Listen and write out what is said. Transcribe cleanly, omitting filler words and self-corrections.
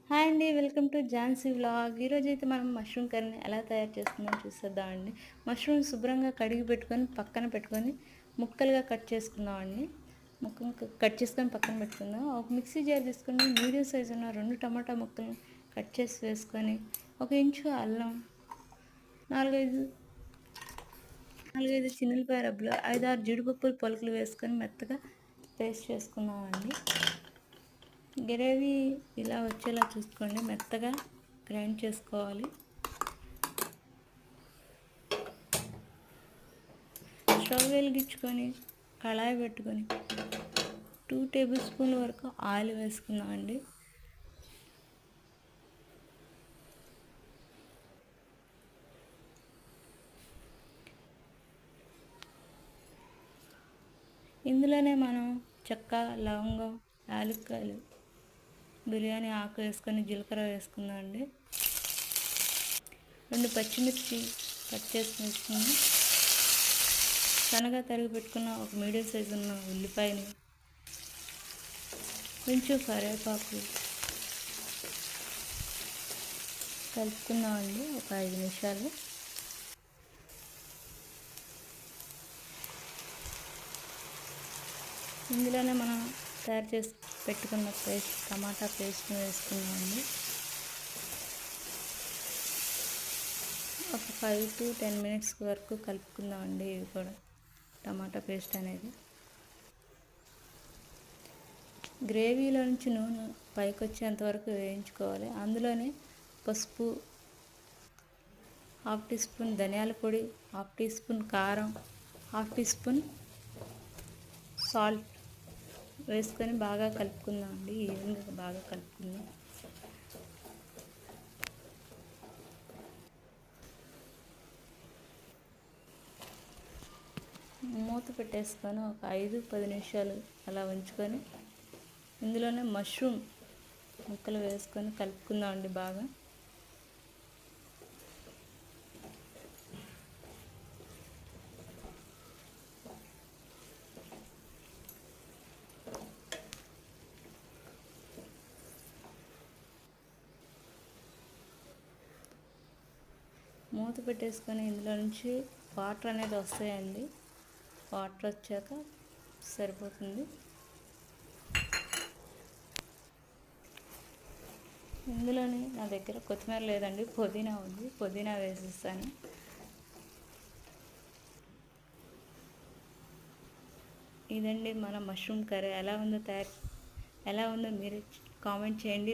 Hi అండి. Welcome to Jhansi vlog. ఈరోజైతే మనం మష్రూమ్ కర్రీని ఎలా తయారు చేసుకుందామో చూసేద్దామండి. మష్రూమ్ శుభ్రంగా కడిగి పెట్టుకొని పక్కన పెట్టుకొని ముక్కలుగా కట్ చేసుకుందామండి. కట్ చేసుకొని పక్కన పెట్టుకుందాం. ఒక మిక్సీ జార్ తీసుకొని మీడియం సైజు ఉన్న 2 టమాటా ముక్కలను కట్ చేసి వేసుకొని 1 ఇంచు అల్లం, 4, 5 చిన్నులపాయ రబ్బలు, 5, 6 జీడిపప్పులు పలుకులు వేసుకొని మెత్తగా పేస్ట్ చేసుకుందామండి. గ్రేవీ ఇలా వచ్చేలా చూసుకోండి, మెత్తగా గ్రైండ్ చేసుకోవాలి. స్టవ్ వెలిగించుకొని కళాయి పెట్టుకొని 2 టేబుల్ స్పూన్ల వరకు ఆయిల్ వేసుకుందామండి. ఇందులోనే మనం చెక్క, లవంగం, యాలక్కాయలు, బిర్యానీ ఆకు వేసుకొని జీలకర్ర వేసుకుందామండి. 2 పచ్చిమిర్చి కట్ చేసి వేసుకుని సన్నగా తరిగి పెట్టుకున్న ఒక మీడియం సైజు ఉన్న ఉల్లిపాయని, కొంచెం కరివేపాకు కలుపుకుందామండి. ఒక 5 నిమిషాలు. ఇందులోనే మనం తయారు చేసి పెట్టుకున్న టమాటా పేస్ట్ని వేసుకున్నామండి. ఒక 5 to 10 మినిట్స్ వరకు కలుపుకుందామండి. ఇది కూడా టమాటా పేస్ట్ అనేది గ్రేవీలో నుంచి నూనె పైకి వచ్చేంత వరకు వేయించుకోవాలి. అందులోనే పసుపు, 1/2 టీ స్పూన్ ధనియాల పొడి, 1/2 టీ స్పూన్ కారం, 1/2 టీ స్పూన్ సాల్ట్ వేసుకొని బాగా కలుపుకుందామండి. ఈవెన్గా బాగా కలుపుకుందాం. మూత పెట్టేసుకొని ఒక 5-10 నిమిషాలు అలా ఉంచుకొని ఇందులోనే మష్రూమ్ ముక్కలు వేసుకొని కలుపుకుందామండి బాగా. మూత పెట్టేసుకొని ఇందులో నుంచి వాటర్ అనేది వస్తాయండి. వాటర్ వచ్చాక సరిపోతుంది. ఇందులోని నా దగ్గర కొత్తిమీర లేదండి, పుదీనా ఉంది. పుదీనా వేసేస్తాను. ఇదండి మన మష్రూమ్ కర్రీ. ఎలా ఉందో మీరు కామెంట్ చేయండి.